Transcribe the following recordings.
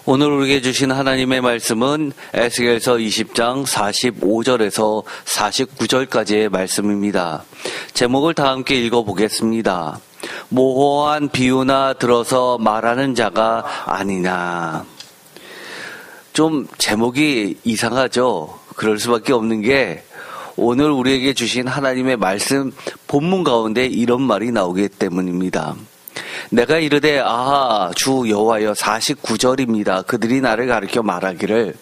오늘 우리에게 주신 하나님의 말씀은 에스겔서 20장 45절에서 49절까지의 말씀입니다. 제목을 다 함께 읽어보겠습니다. 모호한 비유나 들어서 말하는 자가 아니냐. 좀 제목이 이상하죠. 그럴 수밖에 없는 게 오늘 우리에게 주신 하나님의 말씀 본문 가운데 이런 말이 나오기 때문입니다. 내가 이르되 아하 주 여호와여 49절입니다. 그들이 나를 가르쳐 말하기를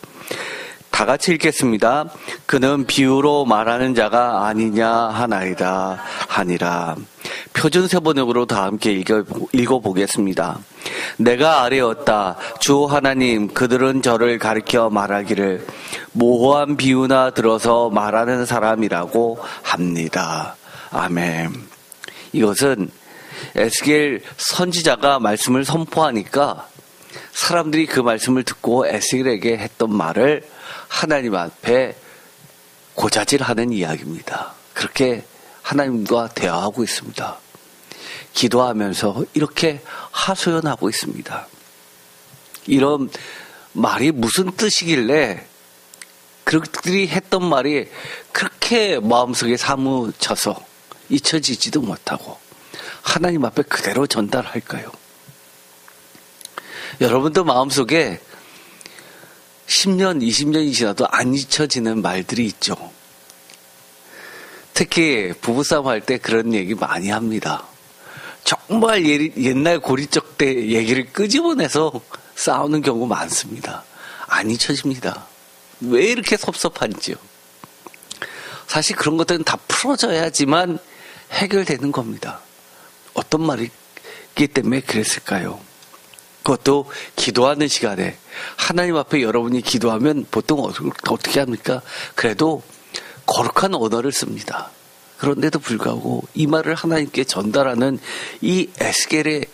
다 같이 읽겠습니다. 그는 비유로 말하는 자가 아니냐 하나이다 하니라. 표준 세번역으로 다 함께 읽어보겠습니다. 내가 아뢰었다. 주 하나님 그들은 저를 가르쳐 말하기를 모호한 비유나 들어서 말하는 사람이라고 합니다. 아멘. 이것은 에스겔 선지자가 말씀을 선포하니까 사람들이 그 말씀을 듣고 에스겔에게 했던 말을 하나님 앞에 고자질하는 이야기입니다. 그렇게 하나님과 대화하고 있습니다. 기도하면서 이렇게 하소연하고 있습니다. 이런 말이 무슨 뜻이길래 그들이 했던 말이 그렇게 마음속에 사무쳐서 잊혀지지도 못하고 하나님 앞에 그대로 전달할까요? 여러분도 마음속에 10년, 20년이 지나도 안 잊혀지는 말들이 있죠. 특히 부부싸움 할 때 그런 얘기 많이 합니다. 정말 옛날 고리적 때 얘기를 끄집어내서 싸우는 경우 많습니다. 안 잊혀집니다. 왜 이렇게 섭섭한지요? 사실 그런 것들은 다 풀어져야지만 해결되는 겁니다. 어떤 말이기 때문에 그랬을까요? 그것도 기도하는 시간에 하나님 앞에 여러분이 기도하면 보통 어떻게 합니까? 그래도 거룩한 언어를 씁니다. 그런데도 불구하고 이 말을 하나님께 전달하는 이 에스겔의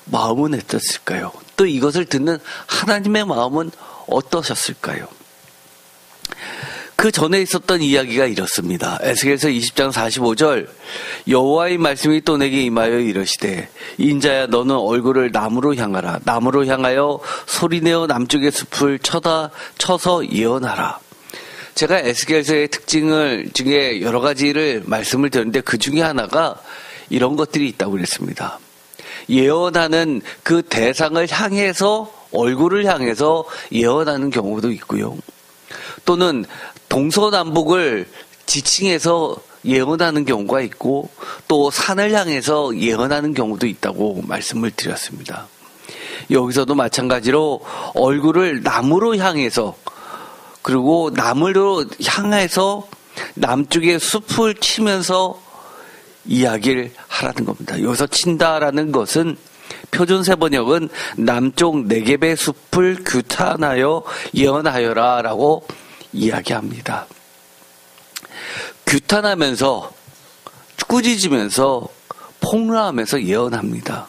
마음은 어땠을까요? 또 이것을 듣는 하나님의 마음은 어떠셨을까요? 그 전에 있었던 이야기가 이렇습니다. 에스겔서 20장 45절 여호와의 말씀이 또 내게 임하여 이르시되 인자야 너는 얼굴을 남으로 향하라. 남으로 향하여 소리내어 남쪽의 숲을 쳐서 예언하라. 제가 에스겔서의 특징을 중에 여러 가지를 말씀을 드렸는데 그 중에 하나가 이런 것들이 있다고 그랬습니다. 예언하는 그 대상을 향해서 얼굴을 향해서 예언하는 경우도 있고요. 또는 동서남북을 지칭해서 예언하는 경우가 있고 또 산을 향해서 예언하는 경우도 있다고 말씀을 드렸습니다. 여기서도 마찬가지로 얼굴을 남으로 향해서 그리고 남으로 향해서 남쪽의 숲을 치면서 이야기를 하라는 겁니다. 여기서 친다라는 것은 표준 세번역은 남쪽 네겝의 숲을 규탄하여 예언하여라 라고 이야기합니다. 규탄하면서 꾸짖으면서 폭로하면서 예언합니다.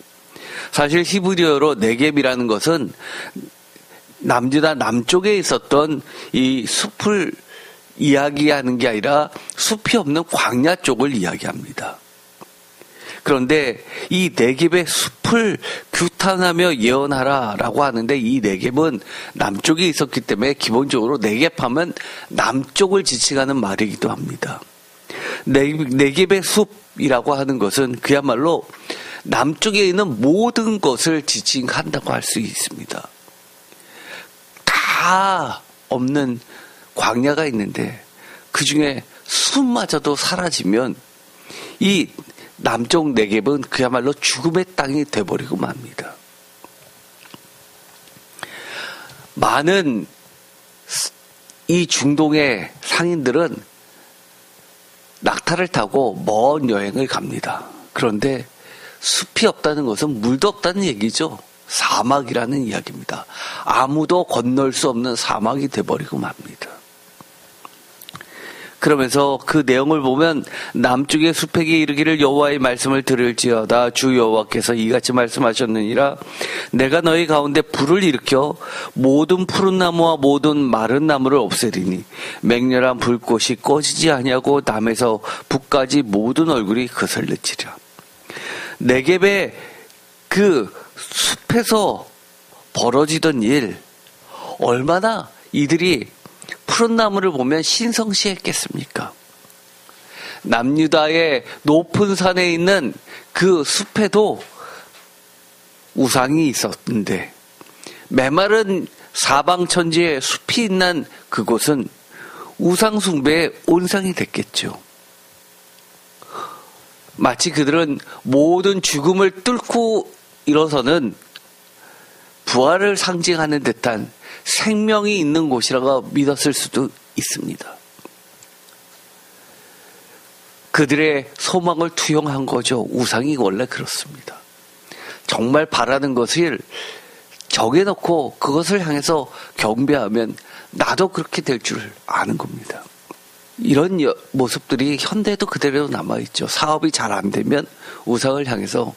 사실 히브리어로 네겝이라는 것은 남유다 남쪽에 있었던 이 숲을 이야기하는 게 아니라 숲이 없는 광야 쪽을 이야기합니다. 그런데 이 네겝의 숲을 규탄하며 예언하라라고 하는데 이 네겝은 남쪽에 있었기 때문에 기본적으로 네겝하면 남쪽을 지칭하는 말이기도 합니다. 네겝의 숲이라고 하는 것은 그야말로 남쪽에 있는 모든 것을 지칭한다고 할 수 있습니다. 다 없는 광야가 있는데 그 중에 숲마저도 사라지면 이 남쪽 네겝은 그야말로 죽음의 땅이 돼버리고 맙니다. 많은 이 중동의 상인들은 낙타를 타고 먼 여행을 갑니다. 그런데 숲이 없다는 것은 물도 없다는 얘기죠. 사막이라는 이야기입니다. 아무도 건널 수 없는 사막이 돼버리고 맙니다. 그러면서 그 내용을 보면 남쪽의 숲에게 이르기를 여호와의 말씀을 들을지어다 주 여호와께서 이같이 말씀하셨느니라 내가 너희 가운데 불을 일으켜 모든 푸른 나무와 모든 마른 나무를 없애리니 맹렬한 불꽃이 꺼지지 아니하고 남에서 북까지 모든 얼굴이 그슬르치리라. 네겝의 그 숲에서 벌어지던 일, 얼마나 이들이 푸른 나무를 보면 신성시했겠습니까? 남유다의 높은 산에 있는 그 숲에도 우상이 있었는데 메마른 사방천지에 숲이 있는 그곳은 우상 숭배의 온상이 됐겠죠. 마치 그들은 모든 죽음을 뚫고 일어서는 부활을 상징하는 듯한 생명이 있는 곳이라고 믿었을 수도 있습니다. 그들의 소망을 투영한 거죠. 우상이 원래 그렇습니다. 정말 바라는 것을 정해놓고 그것을 향해서 경배하면 나도 그렇게 될 줄 아는 겁니다. 이런 모습들이 현대에도 그대로 남아있죠. 사업이 잘 안 되면 우상을 향해서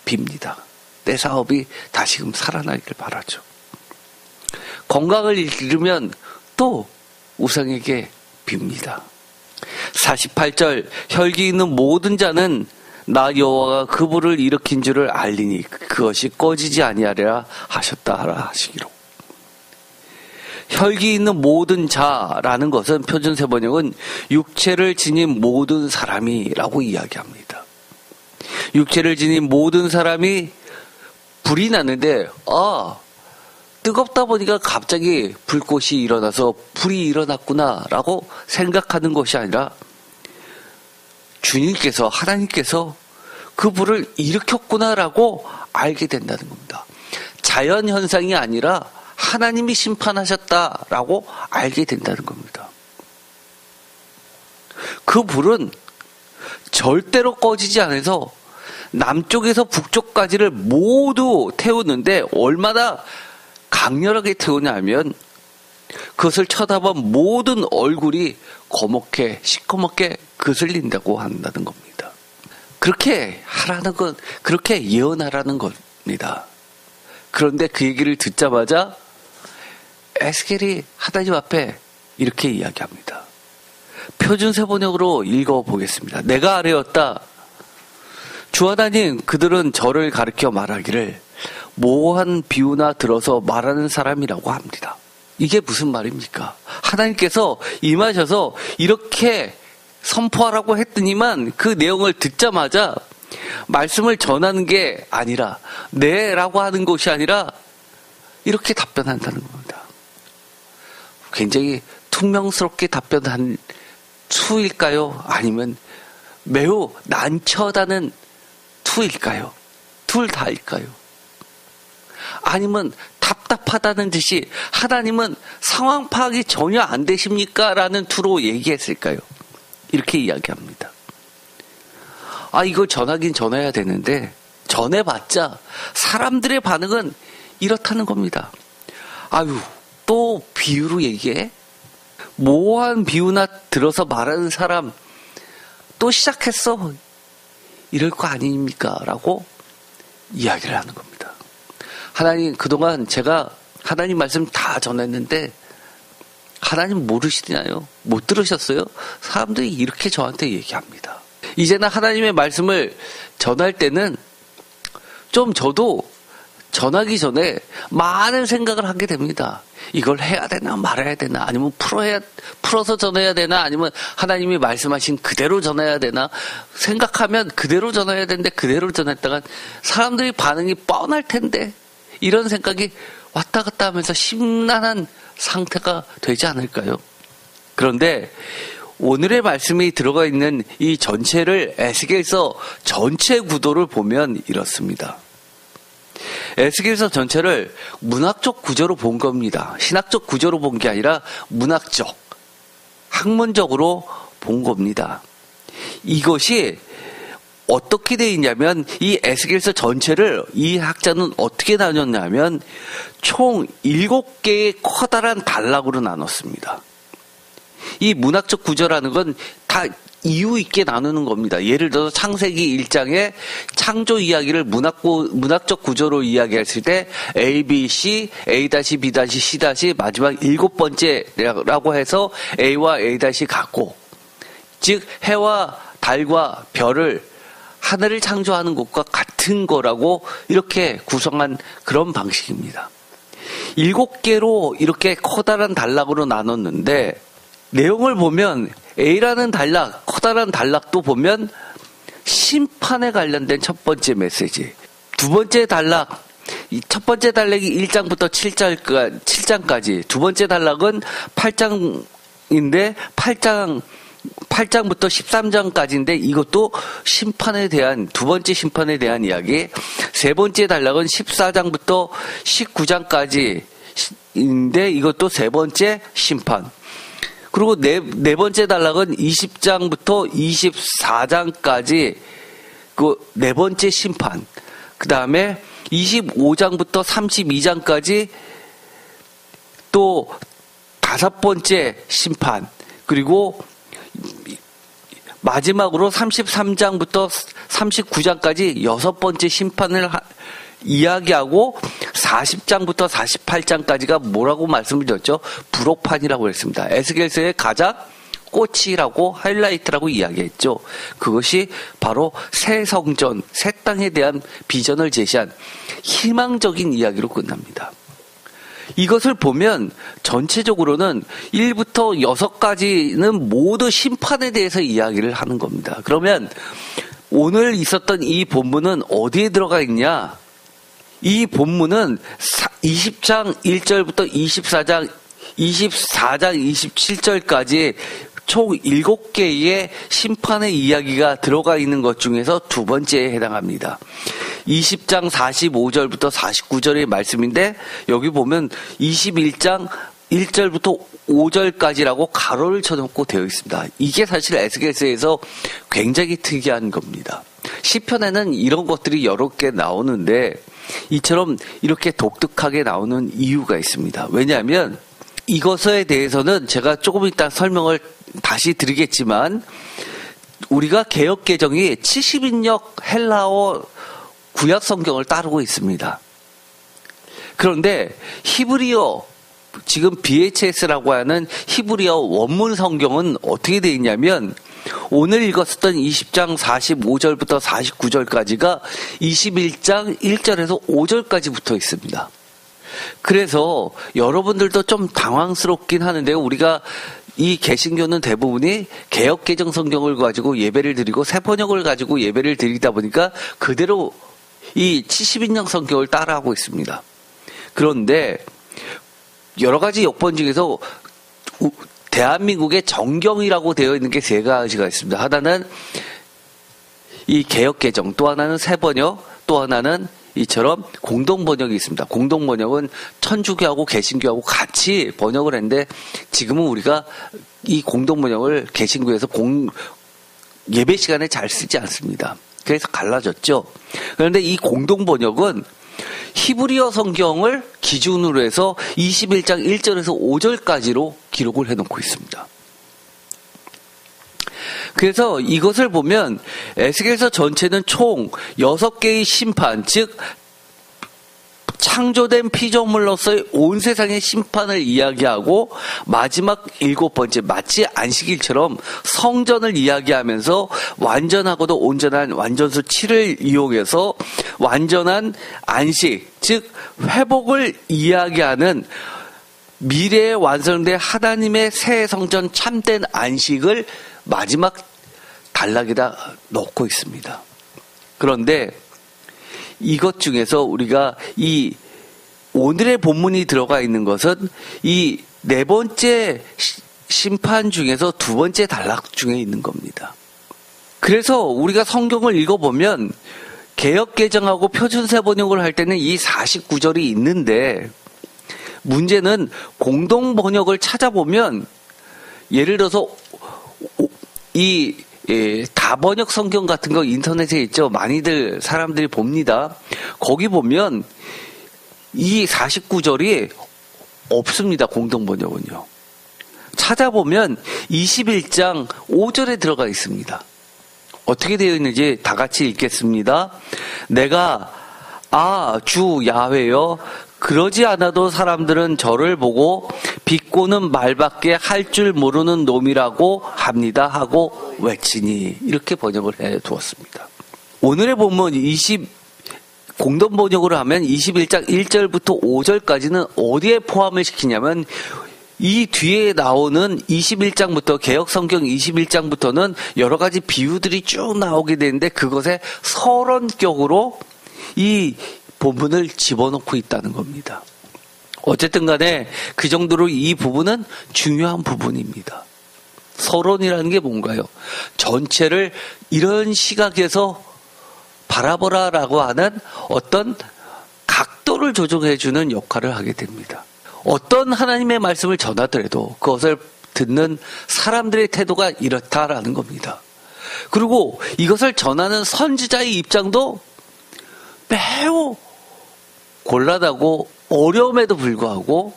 빕니다. 내 사업이 다시금 살아나기를 바라죠. 건강을 잃으면 또 우상에게 빕니다. 48절 혈기 있는 모든 자는 나 여호와가 그 불을 일으킨 줄을 알리니 그것이 꺼지지 아니하리라 하셨다 하라 하시기로. 혈기 있는 모든 자라는 것은 표준세 번역은 육체를 지닌 모든 사람이라고 이야기합니다. 육체를 지닌 모든 사람이 불이 났는데 뜨겁다 보니까 갑자기 불꽃이 일어나서 불이 일어났구나라고 생각하는 것이 아니라 주님께서 하나님께서 그 불을 일으켰구나라고 알게 된다는 겁니다. 자연 현상이 아니라 하나님이 심판하셨다라고 알게 된다는 겁니다. 그 불은 절대로 꺼지지 않아서 남쪽에서 북쪽까지를 모두 태우는데 얼마나 강렬하게 태우냐면 그것을 쳐다본 모든 얼굴이 거먹게 시커멓게 그슬린다고 한다는 겁니다. 그렇게 하라는 건 그렇게 예언하라는 겁니다. 그런데 그 얘기를 듣자마자 에스겔이 하나님 앞에 이렇게 이야기합니다. 표준세 번역으로 읽어보겠습니다. 내가 아뢰었다. 주 하나님, 그들은 저를 가르쳐 말하기를 모호한 비유나 들어서 말하는 사람이라고 합니다. 이게 무슨 말입니까? 하나님께서 임하셔서 이렇게 선포하라고 했더니만 그 내용을 듣자마자 말씀을 전하는 게 아니라 네라고 하는 것이 아니라 이렇게 답변한다는 겁니다. 굉장히 퉁명스럽게 답변한 투일까요? 아니면 매우 난처하다는 투일까요? 둘 다일까요? 아니면 답답하다는 듯이 하나님은 상황 파악이 전혀 안 되십니까? 라는 투로 얘기했을까요? 이렇게 이야기합니다. 이걸 전하긴 전해야 되는데 전해봤자 사람들의 반응은 이렇다는 겁니다. 또 비유로 얘기해? 모호한 비유나 들어서 말하는 사람 또 시작했어? 이럴 거 아닙니까? 라고 이야기를 하는 겁니다. 하나님, 그동안 제가 하나님 말씀 다 전했는데 하나님 모르시나요? 못 들으셨어요? 사람들이 이렇게 저한테 얘기합니다. 이제는 하나님의 말씀을 전할 때는 좀 저도 전하기 전에 많은 생각을 하게 됩니다. 이걸 해야 되나 말아야 되나, 아니면 풀어서 전해야 되나, 아니면 하나님이 말씀하신 그대로 전해야 되나 생각하면 그대로 전해야 되는데 그대로 전했다가 사람들이 반응이 뻔할 텐데 이런 생각이 왔다 갔다 하면서 심란한 상태가 되지 않을까요? 그런데 오늘의 말씀이 들어가 있는 이 전체를 에스겔서 전체 구도를 보면 이렇습니다. 에스겔서 전체를 문학적 구조로 본 겁니다. 신학적 구조로 본 게 아니라 문학적, 학문적으로 본 겁니다. 이것이 어떻게 되어 있냐면 이 에스겔서 전체를 이 학자는 어떻게 나눴냐면 총 7개의 커다란 단락으로 나눴습니다. 이 문학적 구조라는 건 다 이유 있게 나누는 겁니다. 예를 들어서 창세기 1장의 창조 이야기를 문학적 구조로 이야기했을 때 A, B, C, A-B, C- 마지막 7번째라고 해서 A와 A- 같고, 즉 해와 달과 별을 하늘을 창조하는 것과 같은 거라고 이렇게 구성한 그런 방식입니다. 7개로 이렇게 커다란 단락으로 나눴는데 내용을 보면 A라는 단락, 커다란 단락도 보면 심판에 관련된 첫 번째 메시지. 두 번째 단락, 첫 번째 단락이 1장부터 7장까지, 두 번째 단락은 8장인데 8장부터 13장까지인데 이것도 심판에 대한, 두 번째 심판에 대한 이야기. 세 번째 단락은 14장부터 19장까지인데 이것도 세 번째 심판. 그리고 네 번째 단락은 20장부터 24장까지 그 네 번째 심판. 그 다음에 25장부터 32장까지 또 다섯 번째 심판. 그리고 마지막으로 33장부터 39장까지 여섯 번째 심판을 이야기하고 40장부터 48장까지가 뭐라고 말씀을 드렸죠? 부록판이라고 했습니다. 에스겔서의 가장 꽃이라고 하이라이트라고 이야기했죠. 그것이 바로 새 성전, 새 땅에 대한 비전을 제시한 희망적인 이야기로 끝납니다. 이것을 보면 전체적으로는 1부터 6까지는 모두 심판에 대해서 이야기를 하는 겁니다. 그러면 오늘 있었던 이 본문은 어디에 들어가 있냐? 이 본문은 20장 1절부터 24장 27절까지 총 7개의 심판의 이야기가 들어가 있는 것 중에서 두 번째에 해당합니다. 20장 45절부터 49절의 말씀인데 여기 보면 21장 1절부터 5절까지라고 가로를 쳐놓고 되어 있습니다. 이게 사실 에스겔서에서 굉장히 특이한 겁니다. 시편에는 이런 것들이 여러 개 나오는데 이처럼 이렇게 독특하게 나오는 이유가 있습니다. 왜냐하면 이것에 대해서는 제가 조금 이따 설명을 다시 드리겠지만 우리가 개역개정이 70인역 헬라어 구약 성경을 따르고 있습니다. 그런데 히브리어, 지금 BHS라고 하는 히브리어 원문 성경은 어떻게 되어 있냐면 오늘 읽었었던 20장 45절부터 49절까지가 21장 1절에서 5절까지 붙어 있습니다. 그래서 여러분들도 좀 당황스럽긴 하는데요. 우리가 이 개신교는 대부분이 개역개정 성경을 가지고 예배를 드리고 새 번역을 가지고 예배를 드리다 보니까 그대로 이 70인역 성경을 따라하고 있습니다. 그런데 여러 가지 역번 중에서 대한민국의 정경이라고 되어 있는 게 세 가지가 있습니다. 하나는 이 개역개정, 또 하나는 새 번역, 또 하나는 이처럼 공동번역이 있습니다. 공동번역은 천주교하고 개신교하고 같이 번역을 했는데 지금은 우리가 이 공동번역을 개신교에서 예배 시간에 잘 쓰지 않습니다. 그래서 갈라졌죠. 그런데 이 공동번역은 히브리어 성경을 기준으로 해서 21장 1절에서 5절까지로 기록을 해놓고 있습니다. 그래서 이것을 보면 에스겔서 전체는 총 6개의 심판, 즉 창조된 피조물로서의 온 세상의 심판을 이야기하고 마지막 7번째 마치 안식일처럼 성전을 이야기하면서 완전하고도 온전한 완전수 7을 이용해서 완전한 안식, 즉 회복을 이야기하는 미래에 완성된 하나님의 새 성전 참된 안식을 마지막 단락에다 넣고 있습니다. 그런데 이것 중에서 우리가 이 오늘의 본문이 들어가 있는 것은 이 네 번째 심판 중에서 두 번째 단락 중에 있는 겁니다. 그래서 우리가 성경을 읽어보면 개역개정하고 표준세 번역을 할 때는 이 49절이 있는데 문제는 공동번역을 찾아보면 예를 들어서 이 다번역 성경 같은 거 인터넷에 있죠. 많이들 사람들이 봅니다. 거기 보면 이 49절이 없습니다. 공동번역은요. 찾아보면 21장 5절에 들어가 있습니다. 어떻게 되어 있는지 다 같이 읽겠습니다. 내가 주 야훼여 그러지 않아도 사람들은 저를 보고 비꼬는 말밖에 할 줄 모르는 놈이라고 합니다 하고 외치니 이렇게 번역을 해 두었습니다. 오늘의 본문 공동 번역으로 하면 21장 1절부터 5절까지는 어디에 포함을 시키냐면 이 뒤에 나오는 21장부터 개역 성경 21장부터는 여러 가지 비유들이 쭉 나오게 되는데 그것에 서론격으로 이 본문을 집어넣고 있다는 겁니다. 어쨌든 간에 그 정도로 이 부분은 중요한 부분입니다. 서론이라는 게 뭔가요? 전체를 이런 시각에서 바라보라라고 하는 어떤 각도를 조정해주는 역할을 하게 됩니다. 어떤 하나님의 말씀을 전하더라도 그것을 듣는 사람들의 태도가 이렇다라는 겁니다. 그리고 이것을 전하는 선지자의 입장도 매우 곤란하고 어려움에도 불구하고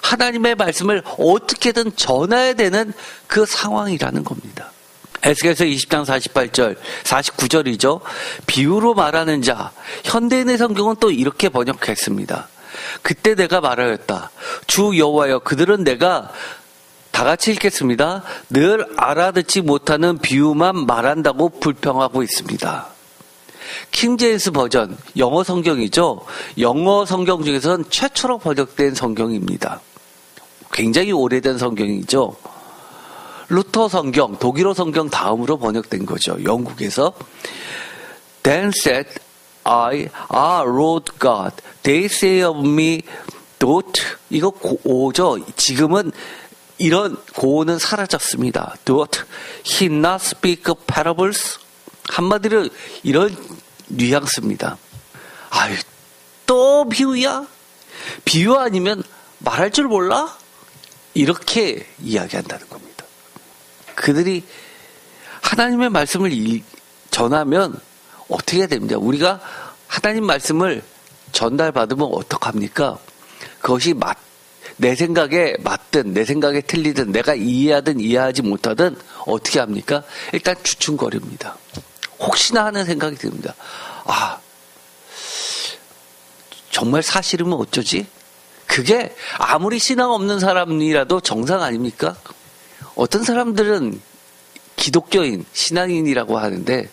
하나님의 말씀을 어떻게든 전해야 되는 그 상황이라는 겁니다. 에스겔서 20장 48절, 49절이죠. 비유로 말하는 자, 현대인의 성경은 또 이렇게 번역했습니다. 그때 내가 말하였다. 주 여호와여, 그들은 내가 다 같이 읽겠습니다. 늘 알아듣지 못하는 비유만 말한다고 불평하고 있습니다. 킹제임스 버전, 영어 성경이죠. 영어 성경 중에서는 최초로 번역된 성경입니다. 굉장히 오래된 성경이죠. 루터 성경, 독일어 성경 다음으로 번역된 거죠. 영국에서. Then said I, Lord God, they say of me, doth, 이거 고어죠. 지금은 이런 고어는 사라졌습니다. doth he not speak parables? 한마디로 이런 뉘앙스입니다. 아유, 또 비유야? 비유 아니면 말할 줄 몰라? 이렇게 이야기한다는 겁니다. 그들이 하나님의 말씀을 전하면 어떻게 해야 됩니다. 우리가 하나님 말씀을 전달받으면 어떡합니까? 그것이 내 생각에 맞든 내 생각에 틀리든 내가 이해하든 이해하지 못하든 어떻게 합니까? 일단 주춤거립니다. 혹시나 하는 생각이 듭니다. 아, 정말 사실이면 어쩌지? 그게 아무리 신앙 없는 사람이라도 정상 아닙니까? 어떤 사람들은 기독교인, 신앙인이라고 하는데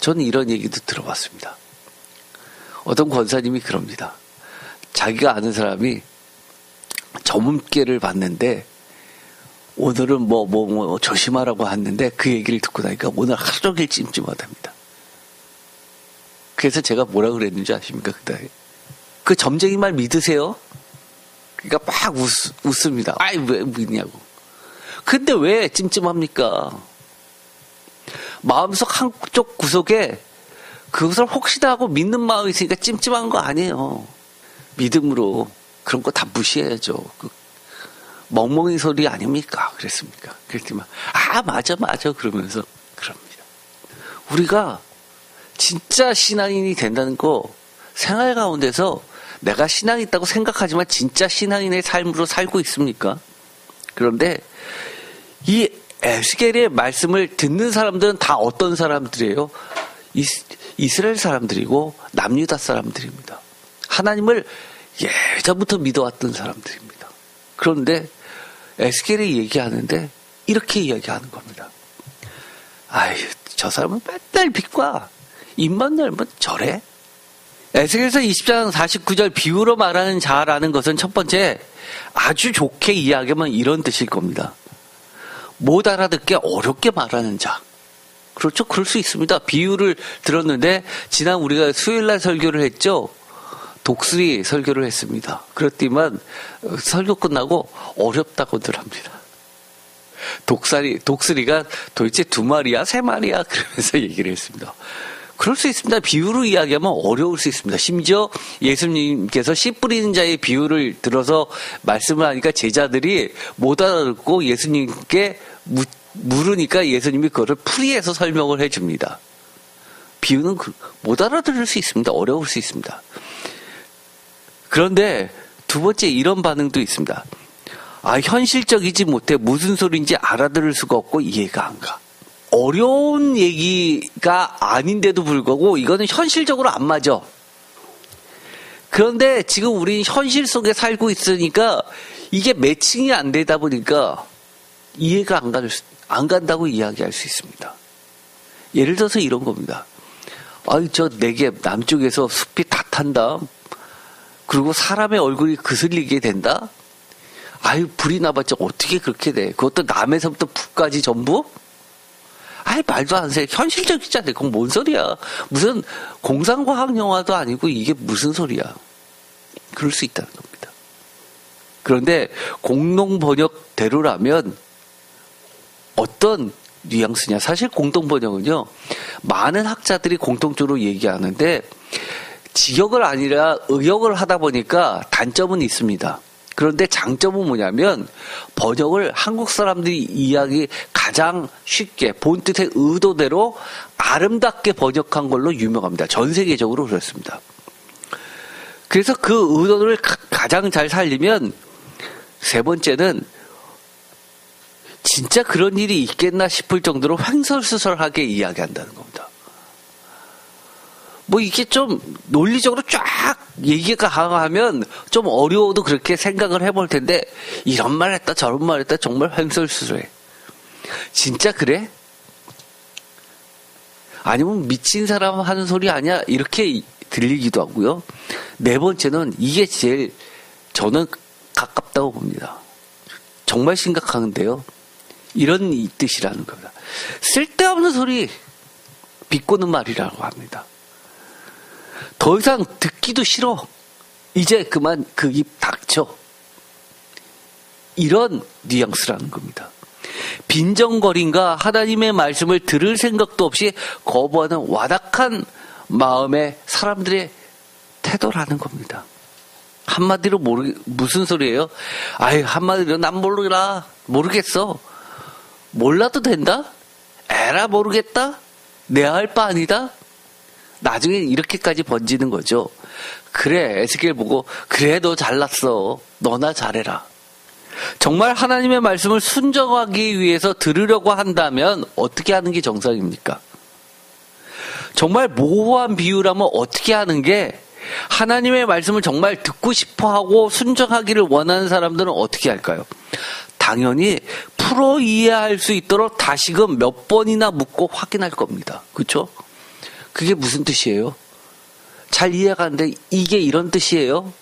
저는 이런 얘기도 들어봤습니다. 어떤 권사님이 그럽니다. 자기가 아는 사람이 점괘를 받는데 오늘은 뭐 조심하라고 했는데 그 얘기를 듣고 나니까 오늘 하루 종일 찜찜하답니다. 그래서 제가 뭐라 그랬는지 아십니까? 그때 그 점쟁이 말 믿으세요? 그러니까 막 웃습니다. 아이 왜 믿냐고. 근데 왜 찜찜합니까? 마음속 한쪽 구석에 그것을 혹시나 하고 믿는 마음이 있으니까 찜찜한 거 아니에요. 믿음으로 그런 거 다 무시해야죠. 멍멍이 소리 아닙니까? 그랬습니까? 그랬더니 맞아 그러면서 그럽니다. 우리가 진짜 신앙인이 된다는 거 생활 가운데서 내가 신앙이 있다고 생각하지만 진짜 신앙인의 삶으로 살고 있습니까? 그런데 이 에스겔의 말씀을 듣는 사람들은 다 어떤 사람들이에요? 이스라엘 사람들이고 남유다 사람들입니다. 하나님을 예전부터 믿어왔던 사람들입니다. 그런데 에스겔이 얘기하는데 이렇게 이야기하는 겁니다. 아유, 저 사람은 맨날 빛과 입만 열면 저래? 에스겔서 20장 49절 비유로 말하는 자라는 것은 첫 번째 아주 좋게 이야기하면 이런 뜻일 겁니다. 못 알아듣게 어렵게 말하는 자. 그렇죠. 그럴 수 있습니다. 비유를 들었는데 지난 우리가 수요일날 설교를 했죠. 독수리 설교를 했습니다. 그렇지만 설교 끝나고 어렵다고들 합니다. 독수리가 도대체 2마리야 3마리야 그러면서 얘기를 했습니다. 그럴 수 있습니다. 비유로 이야기하면 어려울 수 있습니다. 심지어 예수님께서 씨 뿌리는 자의 비유를 들어서 말씀을 하니까 제자들이 못 알아듣고 예수님께 물으니까 예수님이 그거를 풀이해서 설명을 해줍니다. 비유는 못 알아들을 수 있습니다. 어려울 수 있습니다. 그런데 두 번째 이런 반응도 있습니다. 현실적이지 못해 무슨 소리인지 알아들을 수가 없고 이해가 안 가. 어려운 얘기가 아닌데도 불구하고 이거는 현실적으로 안 맞아. 그런데 지금 우리는 현실 속에 살고 있으니까 이게 매칭이 안 되다 보니까 이해가 안 간다고 이야기할 수 있습니다. 예를 들어서 이런 겁니다. 아이, 저 네개 남쪽에서 숲이 다 탄다. 그리고 사람의 얼굴이 그슬리게 된다? 아유, 불이 나봤자 어떻게 그렇게 돼? 그것도 남에서부터 북까지 전부? 아이, 말도 안 돼. 현실적이잖아. 그건 뭔 소리야. 무슨 공상과학 영화도 아니고 이게 무슨 소리야. 그럴 수 있다는 겁니다. 그런데 공동번역대로라면 어떤 뉘앙스냐. 사실 공동번역은요, 많은 학자들이 공통적으로 얘기하는데 직역을 아니라 의역을 하다 보니까 단점은 있습니다. 그런데 장점은 뭐냐면 번역을 한국 사람들이 이해하기 가장 쉽게 본 뜻의 의도대로 아름답게 번역한 걸로 유명합니다. 전 세계적으로 그렇습니다. 그래서 그 의도를 가장 잘 살리면 세 번째는 진짜 그런 일이 있겠나 싶을 정도로 횡설수설하게 이야기한다는 겁니다. 뭐 이게 좀 논리적으로 쫙 얘기가 강하면 좀 어려워도 그렇게 생각을 해볼 텐데 이런 말 했다 저런 말 했다 정말 횡설수설해. 진짜 그래? 아니면 미친 사람 하는 소리 아니야? 이렇게 들리기도 하고요. 네 번째는 이게 제일 저는 가깝다고 봅니다. 정말 심각한데요. 이런 뜻이라는 겁니다. 쓸데없는 소리 비꼬는 말이라고 합니다. 더 이상 듣기도 싫어. 이제 그만 그 입 닥쳐. 이런 뉘앙스라는 겁니다. 빈정거림과 하나님의 말씀을 들을 생각도 없이 거부하는 완악한 마음의 사람들의 태도라는 겁니다. 한마디로 무슨 소리예요? 아유, 한마디로 난 모르겠어. 몰라도 된다? 에라 모르겠다? 내 할 바 아니다? 나중에 이렇게까지 번지는 거죠. 그래, 에스겔 보고 그래, 너 잘났어. 너나 잘해라. 정말 하나님의 말씀을 순종하기 위해서 들으려고 한다면 어떻게 하는 게 정상입니까? 정말 모호한 비유라면 어떻게 하는 게 하나님의 말씀을 정말 듣고 싶어하고 순종하기를 원하는 사람들은 어떻게 할까요? 당연히 풀어 이해할 수 있도록 다시금 몇 번이나 묻고 확인할 겁니다. 그렇죠? 그게 무슨 뜻이에요? 잘 이해가 안 돼. 이게 이런 뜻이에요?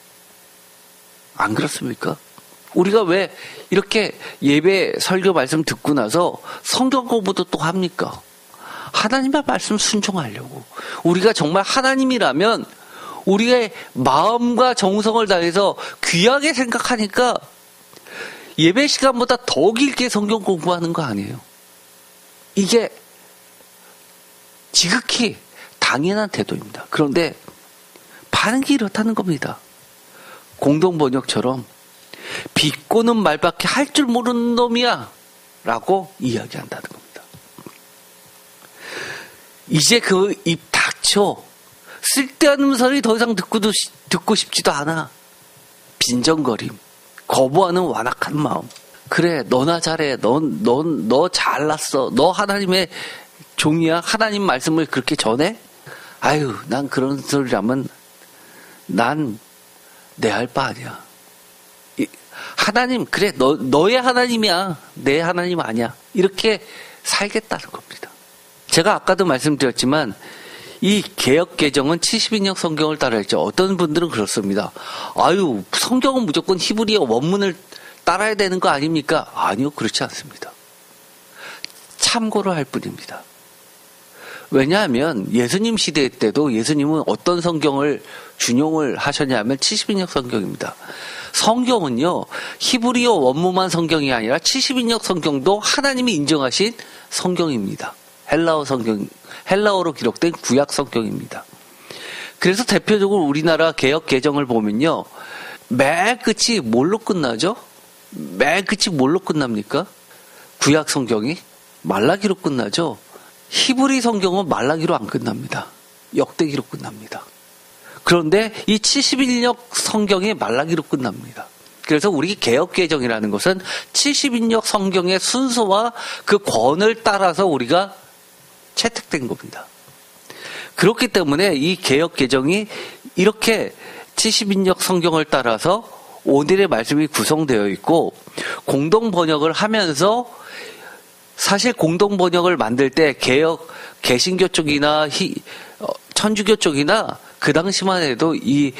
안 그렇습니까? 우리가 왜 이렇게 예배 설교 말씀 듣고 나서 성경 공부도 또 합니까? 하나님의 말씀 순종하려고. 우리가 정말 하나님이라면 우리의 마음과 정성을 다해서 귀하게 생각하니까 예배 시간보다 더 길게 성경 공부하는 거 아니에요? 이게 지극히 당연한 태도입니다. 그런데 반응이 이렇다는 겁니다. 공동번역처럼 비꼬는 말밖에 할 줄 모르는 놈이야 라고 이야기한다는 겁니다. 이제 그 입 닥쳐. 쓸데없는 소리 더 이상 듣고 싶지도 않아. 빈정거림, 거부하는 완악한 마음. 그래, 너나 잘해. 너 잘났어. 너 하나님의 종이야. 하나님 말씀을 그렇게 전해? 아유, 난 그런 소리라면 난 내 할 바 아니야. 하나님, 그래, 너의 하나님이야. 내 하나님 아니야. 이렇게 살겠다는 겁니다. 제가 아까도 말씀드렸지만 이 개역 개정은 72년 성경을 따라했죠. 어떤 분들은 그렇습니다. 아유, 성경은 무조건 히브리어 원문을 따라야 되는 거 아닙니까? 아니요, 그렇지 않습니다. 참고로 할 뿐입니다. 왜냐하면 예수님 시대 때도 예수님은 어떤 성경을 준용을 하셨냐면 72년 성경입니다. 성경은요, 히브리어 원문만 성경이 아니라 72년 성경도 하나님이 인정하신 성경입니다. 헬라어로 기록된 구약 성경입니다. 그래서 대표적으로 우리나라 개역 개정을 보면요, 맨 끝이 뭘로 끝나죠? 맨 끝이 뭘로 끝납니까? 구약 성경이 말라기로 끝나죠. 히브리 성경은 말라기로 안 끝납니다. 역대기로 끝납니다. 그런데 이 71역 성경이 말라기로 끝납니다. 그래서 우리 개역개정이라는 것은 71역 성경의 순서와 그 권을 따라서 우리가 채택된 겁니다. 그렇기 때문에 이 개역개정이 이렇게 70인역 성경을 따라서 오늘의 말씀이 구성되어 있고, 공동번역을 하면서 사실 공동번역을 만들 때 개신교 쪽이나 천주교 쪽이나 그 당시만 해도 이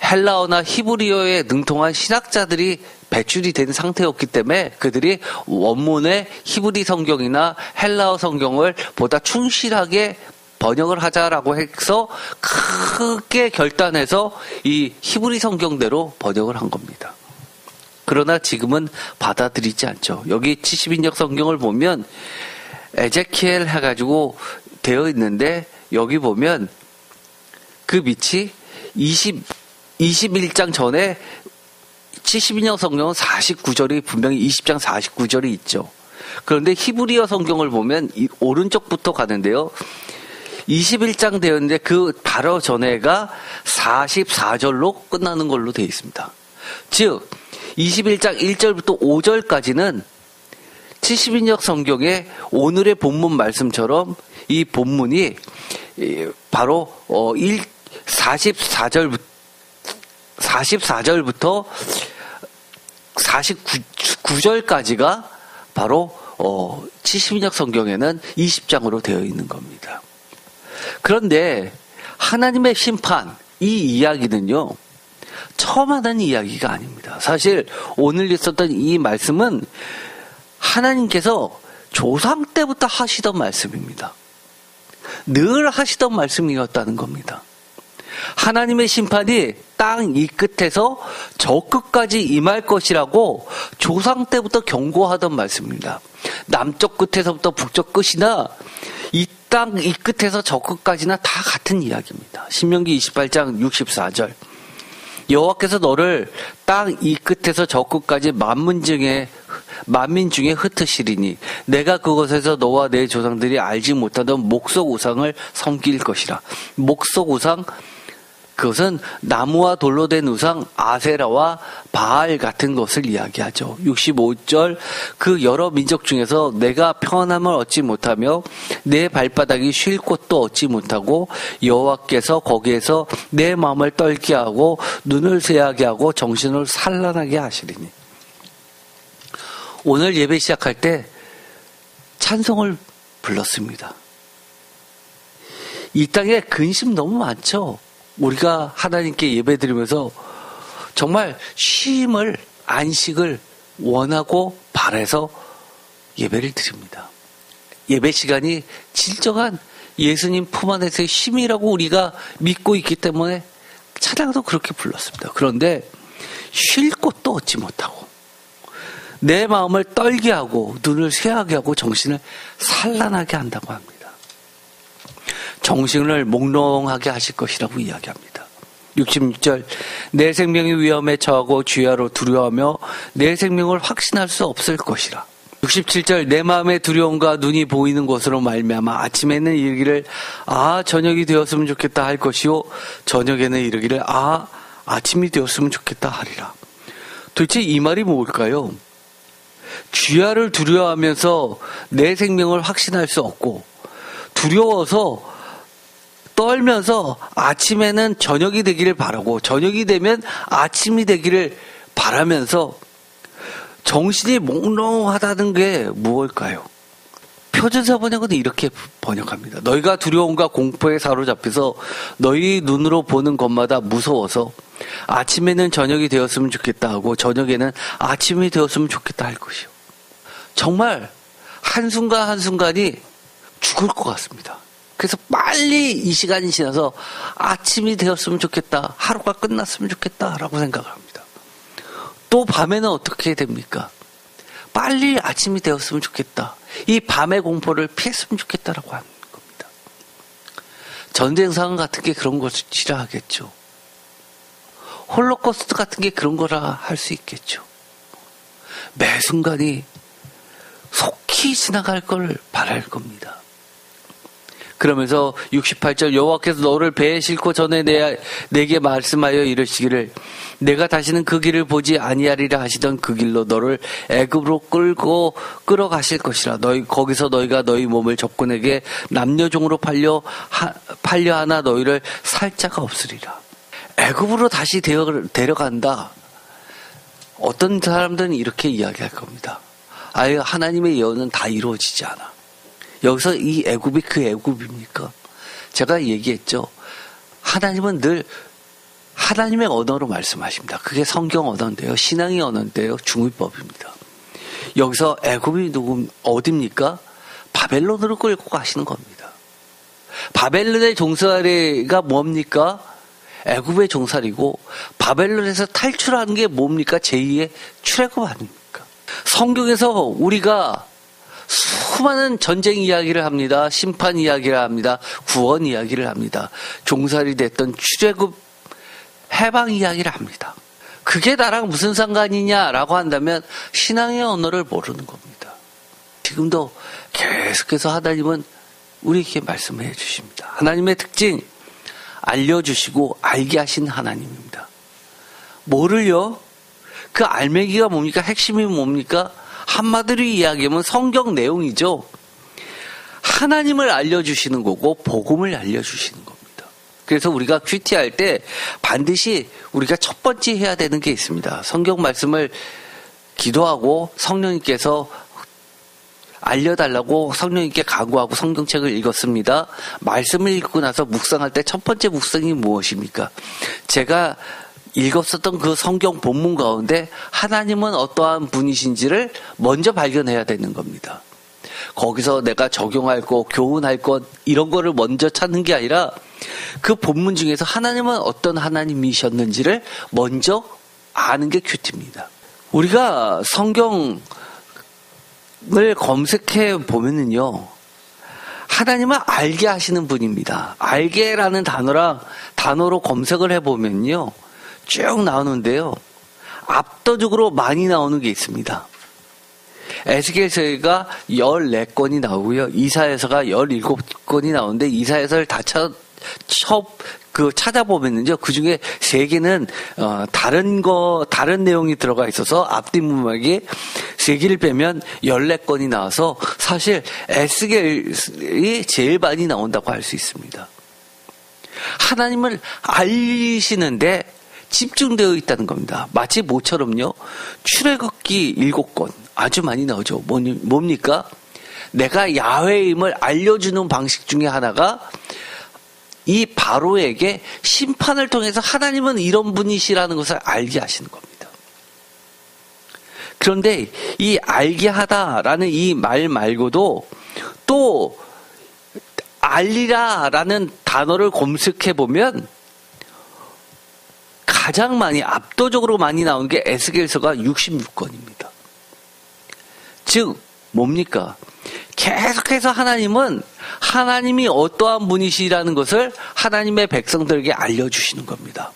헬라어나 히브리어에 능통한 신학자들이 배출이 된 상태였기 때문에 그들이 원문의 히브리 성경이나 헬라어 성경을 보다 충실하게 번역을 하자라고 해서 크게 결단해서 이 히브리 성경대로 번역을 한 겁니다. 그러나 지금은 받아들이지 않죠. 여기 70인역 성경을 보면 에제키엘 해가지고 되어 있는데 여기 보면 그 밑이 21장 전에 70인역 성경은 49절이 분명히 20장 49절이 있죠. 그런데 히브리어 성경을 보면 오른쪽부터 가는데요. 21장 되었는데 그 바로 전에가 44절로 끝나는 걸로 되어 있습니다. 즉 21장 1절부터 5절까지는 70인역 성경의 오늘의 본문 말씀처럼 이 본문이 바로 44절부터 49절까지가 바로 70인역 성경에는 20장으로 되어 있는 겁니다. 그런데 하나님의 심판, 이 이야기는요, 처음 하는 이야기가 아닙니다. 사실 오늘 있었던 이 말씀은 하나님께서 조상 때부터 하시던 말씀입니다. 늘 하시던 말씀이었다는 겁니다. 하나님의 심판이 땅 이 끝에서 저 끝까지 임할 것이라고 조상 때부터 경고하던 말씀입니다. 남쪽 끝에서부터 북쪽 끝이나 이 땅 이 끝에서 저 끝까지나 다 같은 이야기입니다. 신명기 28장 64절. 여호와께서 너를 땅 이 끝에서 저 끝까지 만민 중에 흩으시리니 내가 그곳에서 너와 내 조상들이 알지 못하던 목석 우상을 섬길 것이라. 목석 우상, 그것은 나무와 돌로 된 우상 아세라와 바알 같은 것을 이야기하죠. 65절 그 여러 민족 중에서 내가 평안함을 얻지 못하며 내 발바닥이 쉴 곳도 얻지 못하고 여호와께서 거기에서 내 마음을 떨게 하고 눈을 쇠하게 하고 정신을 산란하게 하시리니. 오늘 예배 시작할 때 찬송을 불렀습니다. 이 땅에 근심 너무 많죠. 우리가 하나님께 예배드리면서 정말 쉼을, 안식을 원하고 바라서 예배를 드립니다. 예배 시간이 진정한 예수님 품 안에서의 쉼이라고 우리가 믿고 있기 때문에 찬양도 그렇게 불렀습니다. 그런데 쉴 곳도 얻지 못하고 내 마음을 떨게 하고 눈을 쇠하게 하고 정신을 산란하게 한다고 합니다. 정신을 몽롱하게 하실 것이라고 이야기합니다. 66절 내 생명이 위험에 처하고 주야로 두려워하며 내 생명을 확신할 수 없을 것이라. 67절 내 마음의 두려움과 눈이 보이는 것으로 말미암아 아침에는 이르기를 저녁이 되었으면 좋겠다 할 것이요 저녁에는 이르기를 아침이 되었으면 좋겠다 하리라. 도대체 이 말이 뭘까요? 주야를 두려워하면서 내 생명을 확신할 수 없고 두려워서 떨면서 아침에는 저녁이 되기를 바라고 저녁이 되면 아침이 되기를 바라면서 정신이 몽롱하다는 게 무엇일까요? 표준사 번역은 이렇게 번역합니다. 너희가 두려움과 공포에 사로잡혀서 너희 눈으로 보는 것마다 무서워서 아침에는 저녁이 되었으면 좋겠다 하고 저녁에는 아침이 되었으면 좋겠다 할 것이요. 정말 한순간 한순간이 죽을 것 같습니다. 그래서 빨리 이 시간이 지나서 아침이 되었으면 좋겠다, 하루가 끝났으면 좋겠다라고 생각을 합니다. 또 밤에는 어떻게 됩니까? 빨리 아침이 되었으면 좋겠다, 이 밤의 공포를 피했으면 좋겠다라고 하는 겁니다. 전쟁 상황 같은 게 그런 것을 지라하겠죠. 홀로코스트 같은 게 그런 거라 할 수 있겠죠. 매 순간이 속히 지나갈 걸 바랄 겁니다. 그러면서 68절 여호와께서 너를 배에 싣고 전에 내게 말씀하여 이르시기를 내가 다시는 그 길을 보지 아니하리라 하시던 그 길로 너를 애굽으로 끌어가실 것이라. 거기서 너희가 너희 몸을 적군에게 남녀종으로 팔려 하나 너희를 살 자가 없으리라. 애굽으로 다시 데려간다. 어떤 사람들은 이렇게 이야기할 겁니다. 하나님의 예언은 다 이루어지지 않아. 여기서 이 애굽이 그 애굽입니까? 제가 얘기했죠. 하나님은 늘 하나님의 언어로 말씀하십니다. 그게 성경 언어인데요. 신앙의 언어인데요. 중의법입니다. 여기서 애굽이 어디입니까? 바벨론으로 끌고 가시는 겁니다. 바벨론의 종살이가 뭡니까? 애굽의 종살이고 바벨론에서 탈출하는 게 뭡니까? 제2의 출애굽 아닙니까? 성경에서 우리가 수많은 전쟁 이야기를 합니다. 심판 이야기를 합니다. 구원 이야기를 합니다. 종살이 됐던 출애굽 해방 이야기를 합니다. 그게 나랑 무슨 상관이냐라고 한다면 신앙의 언어를 모르는 겁니다. 지금도 계속해서 하나님은 우리에게 말씀해 주십니다. 하나님의 특징 알려주시고 알게 하신 하나님입니다. 뭐를요? 그 알매기가 뭡니까? 핵심이 뭡니까? 한마디로 이야기하면 성경 내용이죠. 하나님을 알려주시는 거고 복음을 알려주시는 겁니다. 그래서 우리가 큐티할 때 반드시 우리가 첫 번째 해야 되는 게 있습니다. 성경 말씀을 기도하고 성령님께서 알려달라고 성령님께 간구하고 성경책을 읽었습니다. 말씀을 읽고 나서 묵상할 때 첫 번째 묵상이 무엇입니까? 제가 읽었었던 그 성경 본문 가운데 하나님은 어떠한 분이신지를 먼저 발견해야 되는 겁니다. 거기서 내가 적용할 것, 교훈할 것 이런 거를 먼저 찾는 게 아니라 그 본문 중에서 하나님은 어떤 하나님이셨는지를 먼저 아는 게 큐티입니다. 우리가 성경을 검색해 보면은요, 하나님은 알게 하시는 분입니다. 알게라는 단어로 검색을 해보면요, 쭉 나오는데요, 압도적으로 많이 나오는 게 있습니다. 에스겔서가 14건이 나오고요, 이사야서가 17건이 나오는데 이사야서를 다 찾아보면은요, 그 중에 3개는 다른 내용이 들어가 있어서 앞뒤 문맥에 3개를 빼면 14건이 나와서 사실 에스겔이 제일 많이 나온다고 할 수 있습니다. 하나님을 알리시는데 집중되어 있다는 겁니다. 마치 뭐처럼요, 출애굽기 7권 아주 많이 나오죠. 뭡니까? 내가 야훼임을 알려주는 방식 중에 하나가 이 바로에게 심판을 통해서 하나님은 이런 분이시라는 것을 알게 하시는 겁니다. 그런데 이 알게 하다라는 이 말 말고도 또 알리라라는 단어를 검색해 보면 가장 많이 압도적으로 많이 나온 게 에스겔서가 66건입니다. 즉 뭡니까? 계속해서 하나님은 하나님이 어떠한 분이시라는 것을 하나님의 백성들에게 알려주시는 겁니다.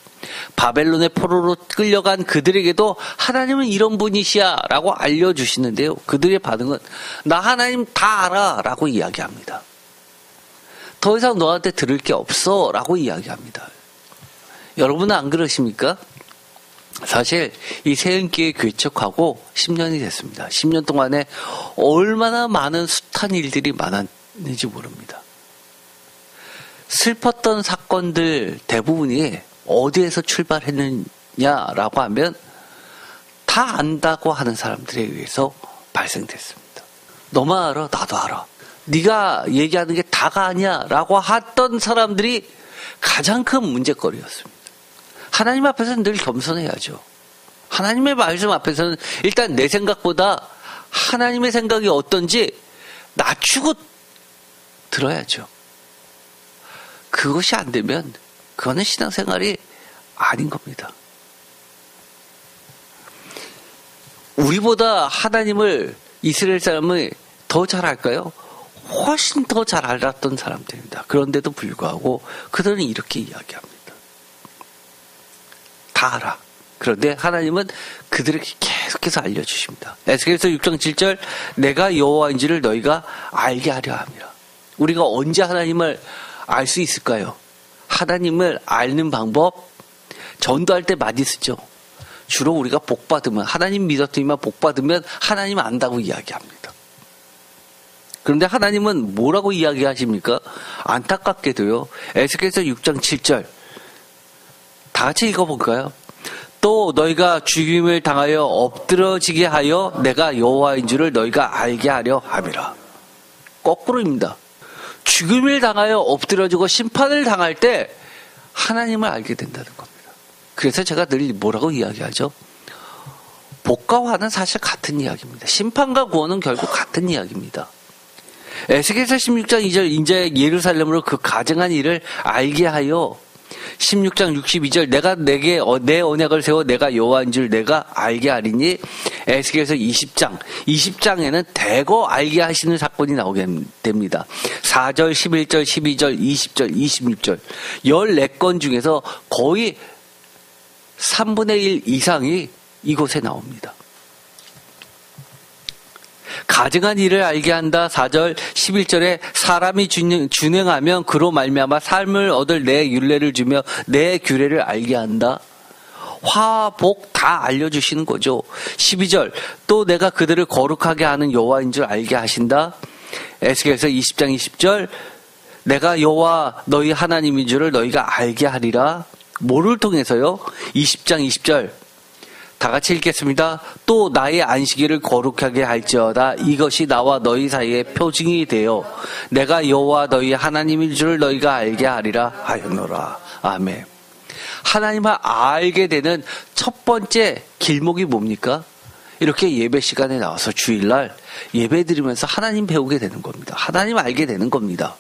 바벨론의 포로로 끌려간 그들에게도 하나님은 이런 분이시야 라고 알려주시는데요, 그들의 반응은 나 하나님 다 알아 라고 이야기합니다. 더 이상 너한테 들을 게 없어 라고 이야기합니다. 여러분은 안 그러십니까? 사실 이 새은교회 개척하고 10년이 됐습니다. 10년 동안에 얼마나 많은 숱한 일들이 많았는지 모릅니다. 슬펐던 사건들 대부분이 어디에서 출발했느냐라고 하면 다 안다고 하는 사람들에 의해서 발생됐습니다. 너만 알아? 나도 알아. 네가 얘기하는 게 다가 아니야 라고 했던 사람들이 가장 큰 문제거리였습니다. 하나님 앞에서는 늘 겸손해야죠. 하나님의 말씀 앞에서는 일단 내 생각보다 하나님의 생각이 어떤지 낮추고 들어야죠. 그것이 안 되면 그거는 신앙생활이 아닌 겁니다. 우리보다 하나님을 이스라엘 사람을 더 잘 알까요? 훨씬 더 잘 알았던 사람들입니다. 그런데도 불구하고 그들은 이렇게 이야기합니다. 다 알아. 그런데 하나님은 그들에게 계속해서 알려주십니다. 에스겔서 6장 7절 내가 여호와인지를 너희가 알게 하려 함이라. 우리가 언제 하나님을 알 수 있을까요? 하나님을 아는 방법 전도할 때 많이 쓰죠. 주로 우리가 복 받으면, 하나님 믿었더니만 복 받으면 하나님 안다고 이야기합니다. 그런데 하나님은 뭐라고 이야기하십니까? 안타깝게도요, 에스겔서 6장 7절 다 같이 읽어볼까요? 또 너희가 죽임을 당하여 엎드러지게 하여 내가 여호와인 줄을 너희가 알게 하려 함이라. 거꾸로입니다. 죽음을 당하여 엎드려지고 심판을 당할 때 하나님을 알게 된다는 겁니다. 그래서 제가 늘 뭐라고 이야기하죠? 복과 화는 사실 같은 이야기입니다. 심판과 구원은 결국 같은 이야기입니다. 에스겔서 16장 2절 인자의 예루살렘으로 그 가증한 일을 알게 하여 16장 62절 내가 내게 내 언약을 세워 내가 여호와인 줄 내가 알게 하리니 에스겔서 20장에는 대거 알게 하시는 사건이 나오게 됩니다. 4절, 11절, 12절, 20절, 26절 14건 중에서 거의 3분의 1 이상이 이곳에 나옵니다. 가증한 일을 알게 한다. 4절 11절에 사람이 준행하면 그로 말미암아 삶을 얻을 내 율례를 주며 내 규례를 알게 한다. 화, 복 다 알려주시는 거죠. 12절 또 내가 그들을 거룩하게 하는 여호와인 줄 알게 하신다. 에스겔서 20장 20절 내가 여호와 너희 하나님인 줄을 너희가 알게 하리라. 뭐를 통해서요? 20장 20절 다 같이 읽겠습니다. 또 나의 안식일을 거룩하게 할지어다. 이것이 나와 너희 사이의 표징이 되어 내가 여호와 너희 하나님인 줄 너희가 알게 하리라 하였노라. 아멘. 하나님을 알게 되는 첫 번째 길목이 뭡니까? 이렇게 예배 시간에 나와서 주일날 예배 드리면서 하나님 배우게 되는 겁니다. 하나님 알게 되는 겁니다.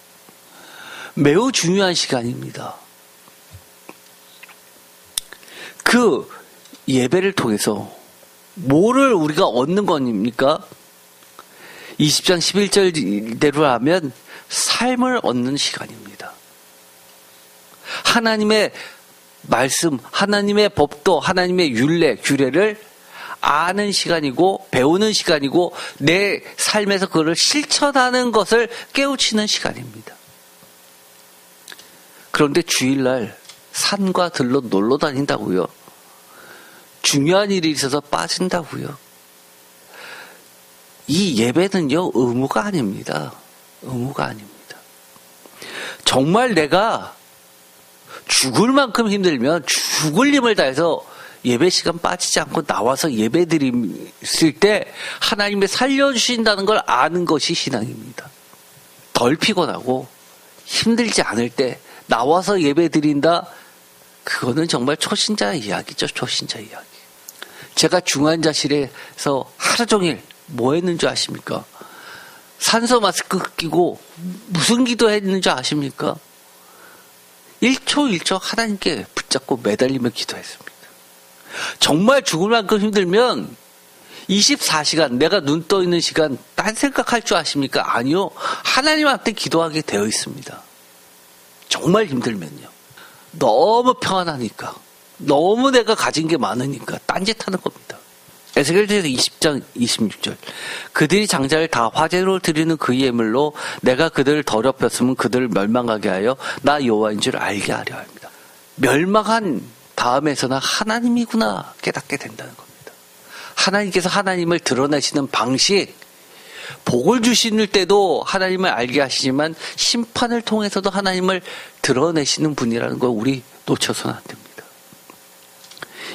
매우 중요한 시간입니다. 그 예배를 통해서 뭐를 우리가 얻는 겁니까? 20장 11절대로 하면 삶을 얻는 시간입니다. 하나님의 말씀, 하나님의 법도, 하나님의 율례, 규례를 아는 시간이고 배우는 시간이고 내 삶에서 그걸 실천하는 것을 깨우치는 시간입니다. 그런데 주일날 산과 들로 놀러 다닌다고요? 중요한 일이 있어서 빠진다고요? 이 예배는요, 의무가 아닙니다. 의무가 아닙니다. 정말 내가 죽을 만큼 힘들면 죽을 힘을 다해서 예배 시간 빠지지 않고 나와서 예배 드렸을 때 하나님이 살려주신다는 걸 아는 것이 신앙입니다. 덜 피곤하고 힘들지 않을 때 나와서 예배 드린다? 그거는 정말 초신자의 이야기죠. 초신자 이야기. 제가 중환자실에서 하루 종일 뭐 했는 줄 아십니까? 산소 마스크 끼고 무슨 기도했는 줄 아십니까? 1초 1초 하나님께 붙잡고 매달리며 기도했습니다. 정말 죽을 만큼 힘들면 24시간 내가 눈 떠 있는 시간 딴 생각할 줄 아십니까? 아니요. 하나님한테 기도하게 되어 있습니다. 정말 힘들면요. 너무 평안하니까. 너무 내가 가진 게 많으니까 딴짓하는 겁니다. 에스겔서 20장 26절 그들이 장자를 다 화제로 드리는 그 예물로 내가 그들을 더럽혔으면 그들을 멸망하게 하여 나 여호와인 줄 알게 하려 합니다. 멸망한 다음에서는 하나님이구나 깨닫게 된다는 겁니다. 하나님께서 하나님을 드러내시는 방식, 복을 주실 때도 하나님을 알게 하시지만 심판을 통해서도 하나님을 드러내시는 분이라는 걸 우리 놓쳐서는 안 됩니다.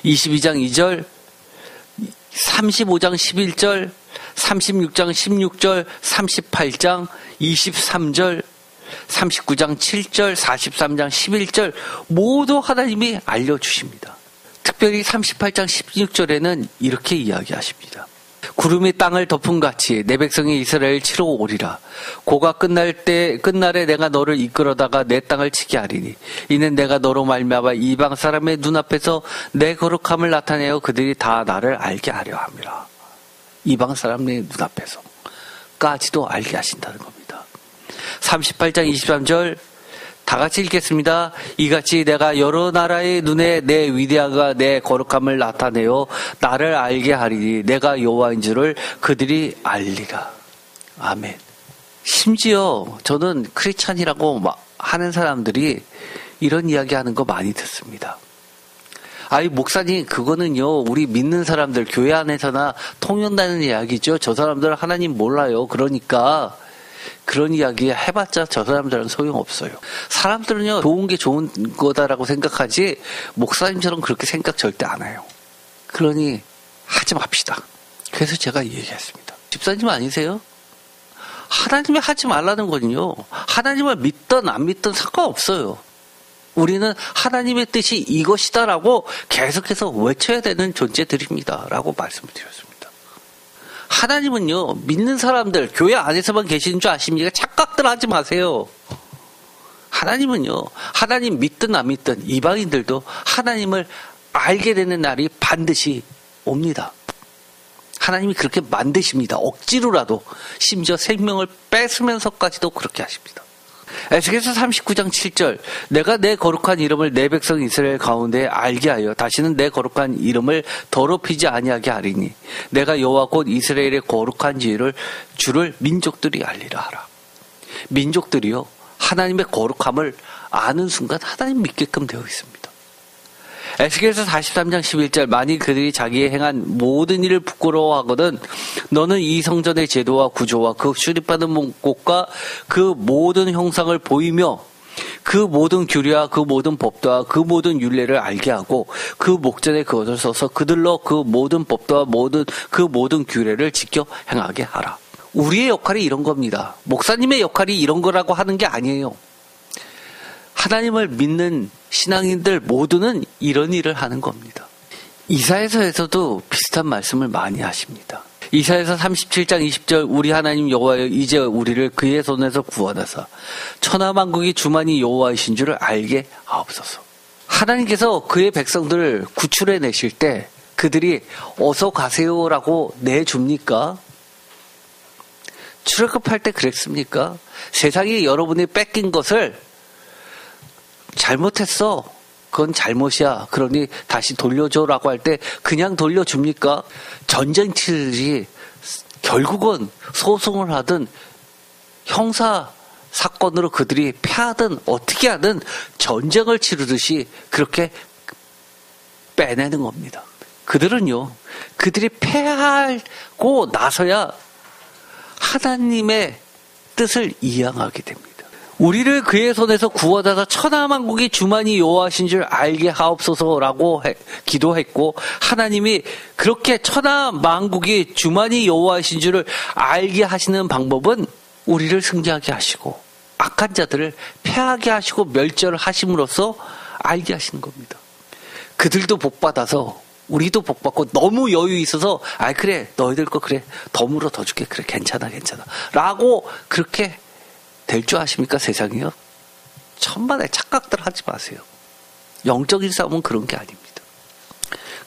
22장 2절 35장 11절, 36장 16절, 38장 23절, 39장 7절, 43장 11절 모두 하나님이 알려주십니다. 특별히 38장 16절에는 이렇게 이야기하십니다. 구름이 땅을 덮음같이 내 백성이 이스라엘 치러 오리라. 고가 끝날에 내가 너를 이끌어다가 내 땅을 치게 하리니 이는 내가 너로 말미암아 이방 사람의 눈앞에서 내 거룩함을 나타내어 그들이 다 나를 알게 하려 함이라. 이방 사람의 눈앞에서까지도 알게 하신다는 겁니다. 38장 23절 다 같이 읽겠습니다. 이같이 내가 여러 나라의 눈에 내 위대함과 내 거룩함을 나타내어 나를 알게 하리니 내가 여호와인 줄을 그들이 알리라. 아멘. 심지어 저는 크리스찬이라고 하는 사람들이 이런 이야기하는 거 많이 듣습니다. 아이 목사님 그거는요 우리 믿는 사람들 교회 안에서나 통용되는 이야기죠. 저 사람들 하나님 몰라요. 그러니까 그런 이야기 해봤자 저 사람들은 소용없어요. 사람들은요 좋은 게 좋은 거다라고 생각하지 목사님처럼 그렇게 생각 절대 안 해요. 그러니 하지 맙시다. 그래서 제가 얘기했습니다. 집사님 아니세요? 하나님이 하지 말라는 거는요. 하나님을 믿든 안 믿든 상관없어요. 우리는 하나님의 뜻이 이것이다라고 계속해서 외쳐야 되는 존재들입니다. 라고 말씀을 드렸습니다. 하나님은요. 믿는 사람들 교회 안에서만 계시는 줄 아십니까? 착각들 하지 마세요. 하나님은요. 하나님 믿든 안 믿든 이방인들도 하나님을 알게 되는 날이 반드시 옵니다. 하나님이 그렇게 만드십니다. 억지로라도 심지어 생명을 뺏으면서까지도 그렇게 하십니다. 에스겔서 39장 7절 내가 내 거룩한 이름을 내 백성 이스라엘 가운데 알게 하여 다시는 내 거룩한 이름을 더럽히지 아니하게 하리니 내가 여호와 곧 이스라엘의 거룩한 주를 민족들이 알리라 하라. 민족들이요 하나님의 거룩함을 아는 순간 하나님 믿게끔 되어 있습니다. 에스겔서 43장 11절 만일 그들이 자기의 행한 모든 일을 부끄러워하거든 너는 이 성전의 제도와 구조와 그 출입하는 곳과 그 모든 형상을 보이며 그 모든 규례와 그 모든 법도와 그 모든 율례를 알게 하고 그 목전에 그것을 써서 그들로 그 모든 법도와 그 모든 규례를 지켜 행하게 하라. 우리의 역할이 이런 겁니다. 목사님의 역할이 이런 거라고 하는 게 아니에요. 하나님을 믿는 신앙인들 모두는 이런 일을 하는 겁니다. 이사야서에서도 비슷한 말씀을 많이 하십니다. 이사야서 37장 20절 우리 하나님 여호와여 이제 우리를 그의 손에서 구원하사 천하만국이 주만이 여호와이신 줄을 알게 하옵소서. 하나님께서 그의 백성들을 구출해 내실 때 그들이 어서 가세요라고 내줍니까? 출애굽할 때 그랬습니까? 세상이 여러분이 뺏긴 것을 잘못했어. 그건 잘못이야. 그러니 다시 돌려줘라고 할 때 그냥 돌려줍니까? 전쟁치들이 결국은 소송을 하든 형사 사건으로 그들이 패하든 어떻게 하든 전쟁을 치르듯이 그렇게 빼내는 겁니다. 그들은요. 그들이 패하고 나서야 하나님의 뜻을 이양하게 됩니다. 우리를 그의 손에서 구원하사 천하만국이 주만이 여호와신 줄 알게 하옵소서라고 기도했고 하나님이 그렇게 천하만국이 주만이 여호와신 줄을 알게 하시는 방법은 우리를 승리하게 하시고 악한 자들을 패하게 하시고 멸절을 하심으로써 알게 하시는 겁니다. 그들도 복받아서 우리도 복받고 너무 여유 있어서 그래 너희들 거 그래 더 물어 더 줄게 그래 괜찮아 라고 그렇게 될 줄 아십니까? 세상이요. 천만의 착각들 하지 마세요. 영적인 싸움은 그런 게 아닙니다.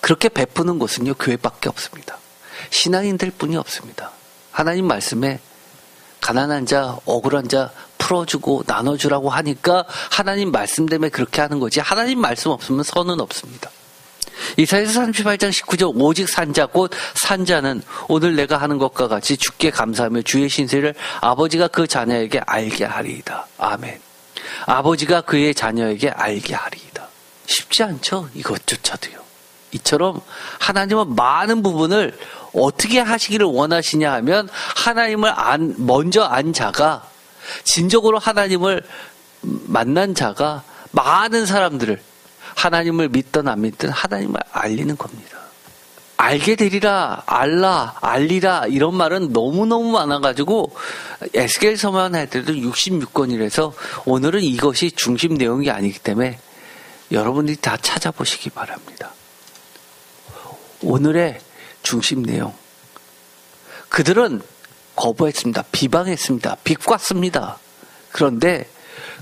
그렇게 베푸는 곳은요 교회밖에 없습니다. 신앙인들 뿐이 없습니다. 하나님 말씀에 가난한 자 억울한 자 풀어주고 나눠주라고 하니까 하나님 말씀 때문에 그렇게 하는 거지 하나님 말씀 없으면 선은 없습니다. 이사야서 38장 19절 오직 산자 곧 산자는 오늘 내가 하는 것과 같이 주께 감사하며 주의 신세를 아버지가 그 자녀에게 알게 하리이다. 아멘. 아버지가 그의 자녀에게 알게 하리이다. 쉽지 않죠? 이것조차도요. 이처럼 하나님은 많은 부분을 어떻게 하시기를 원하시냐 하면 하나님을 먼저 안 자가 진정으로 하나님을 만난 자가 많은 사람들을 하나님을 믿든 안 믿든 하나님을 알리는 겁니다. 알게 되리라, 알리라 이런 말은 너무너무 많아가지고 에스겔서만 해도 66권이라서 오늘은 이것이 중심 내용이 아니기 때문에 여러분들이 다 찾아보시기 바랍니다. 오늘의 중심 내용. 그들은 거부했습니다. 비방했습니다. 비꼬았습니다. 그런데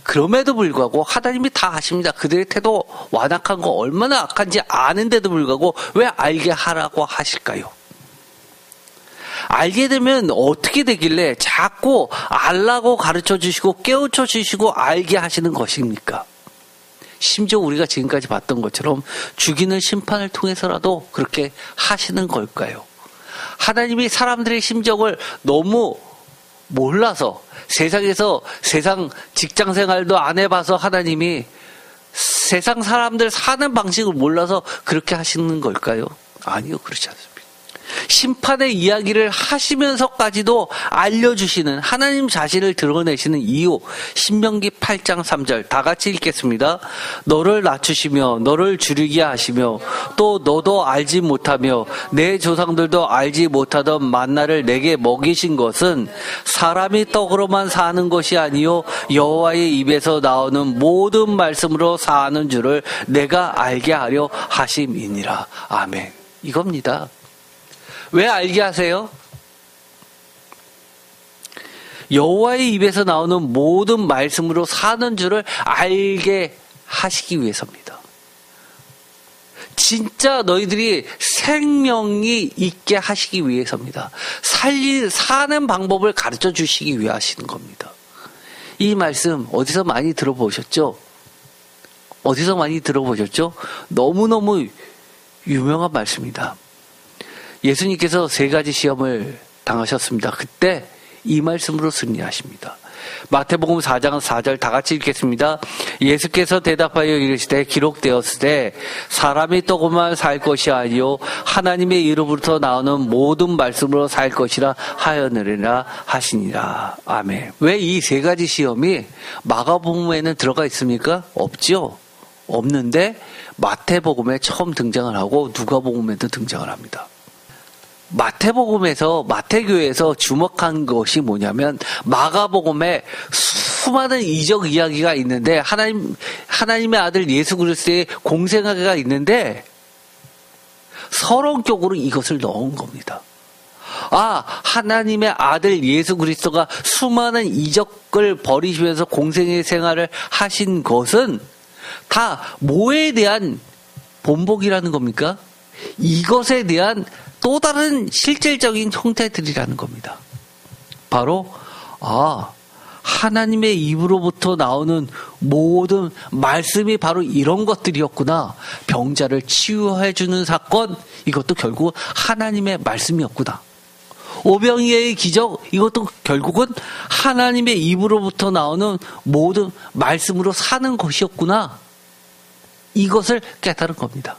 그럼에도 불구하고 하나님이 다 아십니다. 그들의 태도 완악한 거 얼마나 악한지 아는데도 불구하고 왜 알게 하라고 하실까요? 알게 되면 어떻게 되길래 자꾸 알라고 가르쳐 주시고 깨우쳐 주시고 알게 하시는 것입니까? 심지어 우리가 지금까지 봤던 것처럼 죽이는 심판을 통해서라도 그렇게 하시는 걸까요? 하나님이 사람들의 심정을 너무 몰라서 세상 직장 생활도 안 해봐서 하나님이 세상 사람들 사는 방식을 몰라서 그렇게 하시는 걸까요? 아니요, 그렇지 않습니다. 심판의 이야기를 하시면서까지도 알려주시는 하나님 자신을 드러내시는 이유. 신명기 8장 3절 다 같이 읽겠습니다. 너를 낮추시며 너를 줄이게 하시며 또 너도 알지 못하며 내 조상들도 알지 못하던 만나를 내게 먹이신 것은 사람이 떡으로만 사는 것이 아니요 여호와의 입에서 나오는 모든 말씀으로 사는 줄을 내가 알게 하려 하심이니라. 아멘. 이겁니다. 왜 알게 하세요? 여호와의 입에서 나오는 모든 말씀으로 사는 줄을 알게 하시기 위해서입니다. 진짜 너희들이 생명이 있게 하시기 위해서입니다. 사는 방법을 가르쳐 주시기 위해 하시는 겁니다. 이 말씀 어디서 많이 들어보셨죠? 어디서 많이 들어보셨죠? 너무너무 유명한 말씀이다. 예수님께서 3가지 시험을 당하셨습니다. 그때 이 말씀으로 승리하십니다. 마태복음 4장 4절 다 같이 읽겠습니다. 예수께서 대답하여 이르시되 기록되었으되 사람이 떡으로만 살 것이 아니요 하나님의 이로부터 나오는 모든 말씀으로 살 것이라 하였느니라 하시니라. 아멘. 왜 이 3가지 시험이 마가복음에는 들어가 있습니까? 없죠. 없는데 마태복음에 처음 등장을 하고 누가복음에도 등장을 합니다. 마태복음에서 마태교회에서 주목한 것이 뭐냐면 마가복음에 수많은 이적 이야기가 있는데 하나님의 아들 예수 그리스도의 공생애가 있는데 서론격으로 이것을 넣은 겁니다. 하나님의 아들 예수 그리스도가 수많은 이적을 벌이시면서 공생애 생활을 하신 것은 다 뭐에 대한 본복이라는 겁니까? 이것에 대한 또 다른 실질적인 형태들이라는 겁니다. 바로 하나님의 입으로부터 나오는 모든 말씀이 바로 이런 것들이었구나. 병자를 치유해주는 사건, 이것도 결국 하나님의 말씀이었구나. 오병이어의 기적, 이것도 결국은 하나님의 입으로부터 나오는 모든 말씀으로 사는 것이었구나. 이것을 깨달은 겁니다.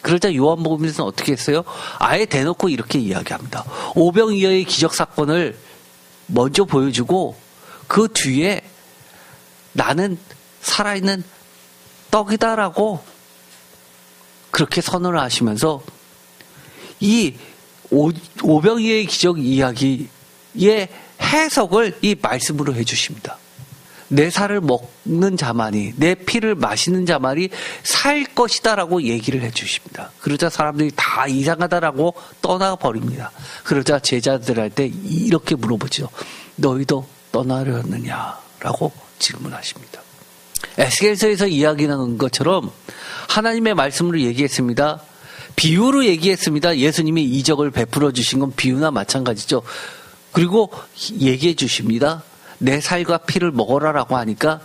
그러자 요한복음에서는 어떻게 했어요? 아예 대놓고 이렇게 이야기합니다. 오병이어의 기적 사건을 먼저 보여주고 그 뒤에 나는 살아있는 떡이다라고 그렇게 선언을 하시면서 이 오병이어의 기적 이야기의 해석을 이 말씀으로 해주십니다. 내 살을 먹는 자만이, 내 피를 마시는 자만이 살 것이다라고 얘기를 해주십니다. 그러자 사람들이 다 이상하다라고 떠나버립니다. 그러자 제자들한테 이렇게 물어보죠. 너희도 떠나려느냐라고 질문하십니다. 에스겔서에서 이야기하는 것처럼 하나님의 말씀으로 얘기했습니다. 비유로 얘기했습니다. 예수님이 이적을 베풀어 주신 건 비유나 마찬가지죠. 그리고 얘기해 주십니다. 내 살과 피를 먹어라라고 하니까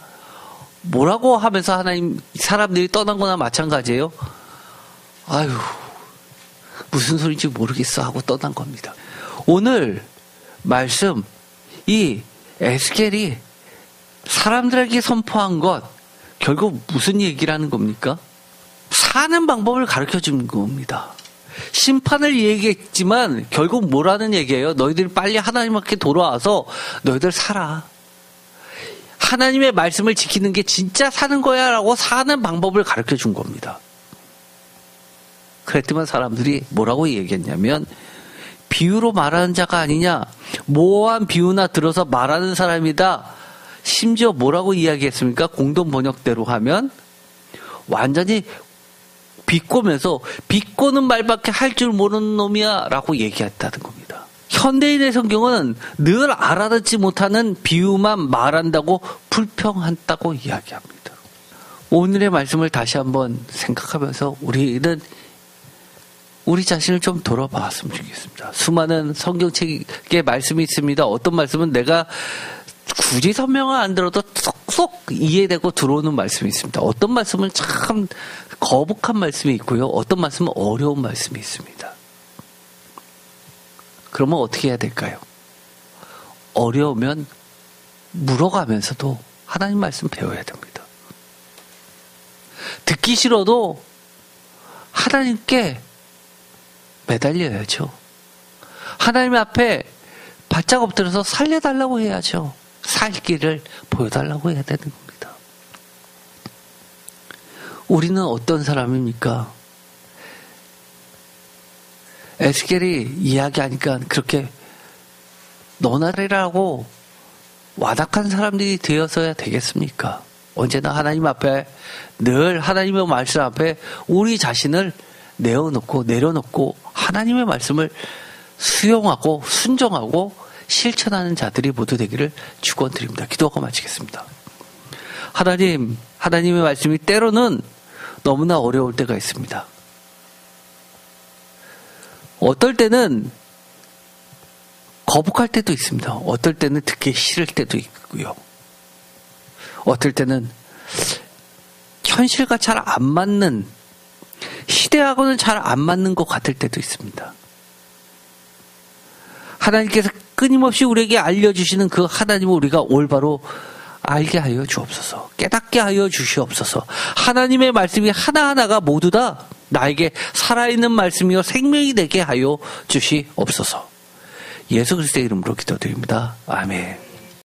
뭐라고 하면서 하나님 사람들이 떠난 거나 마찬가지예요. 아유 무슨 소리인지 모르겠어 하고 떠난 겁니다. 오늘 말씀 이 에스겔이 사람들에게 선포한 것 결국 무슨 얘기를 하는 겁니까? 사는 방법을 가르쳐 주는 겁니다. 심판을 얘기했지만 결국 뭐라는 얘기예요? 너희들이 빨리 하나님께 돌아와서 너희들 살아. 하나님의 말씀을 지키는 게 진짜 사는 거야 라고 사는 방법을 가르쳐 준 겁니다. 그랬더니 사람들이 뭐라고 얘기했냐면 비유로 말하는 자가 아니냐. 모호한 비유나 들어서 말하는 사람이다. 심지어 뭐라고 이야기했습니까? 공동 번역대로 하면 완전히 비꼬면서 비꼬는 말밖에 할 줄 모르는 놈이야 라고 얘기했다는 겁니다. 현대인의 성경은 늘 알아듣지 못하는 비유만 말한다고 불평한다고 이야기합니다. 오늘의 말씀을 다시 한번 생각하면서 우리는 우리 자신을 좀 돌아봤으면 좋겠습니다. 수많은 성경책에 말씀이 있습니다. 어떤 말씀은 내가 굳이 설명을 안 들어도 쏙쏙 이해되고 들어오는 말씀이 있습니다. 어떤 말씀은 참 거북한 말씀이 있고요. 어떤 말씀은 어려운 말씀이 있습니다. 그러면 어떻게 해야 될까요? 어려우면 물어가면서도 하나님 말씀 배워야 됩니다. 듣기 싫어도 하나님께 매달려야죠. 하나님 앞에 바짝 엎드려서 살려달라고 해야죠. 살 길을 보여달라고 해야 되는 겁니다. 우리는 어떤 사람입니까? 에스겔이 이야기하니까 그렇게 너나리라고 와닥한 사람들이 되어서야 되겠습니까? 언제나 하나님 앞에, 늘 하나님의 말씀 앞에 우리 자신을 내려놓고 하나님의 말씀을 수용하고 순종하고 실천하는 자들이 모두 되기를 축원드립니다. 기도하고 마치겠습니다. 하나님의 말씀이 때로는 너무나 어려울 때가 있습니다. 어떨 때는 거북할 때도 있습니다. 어떨 때는 듣기 싫을 때도 있고요. 어떨 때는 현실과 잘 안 맞는, 시대하고는 잘 안 맞는 것 같을 때도 있습니다. 하나님께서 끊임없이 우리에게 알려주시는 그 하나님을 우리가 올바로 알게 하여 주옵소서. 깨닫게 하여 주시옵소서. 하나님의 말씀이 하나하나가 모두 다 나에게 살아있는 말씀이요 생명이 되게 하여 주시옵소서. 예수 그리스도의 이름으로 기도드립니다. 아멘.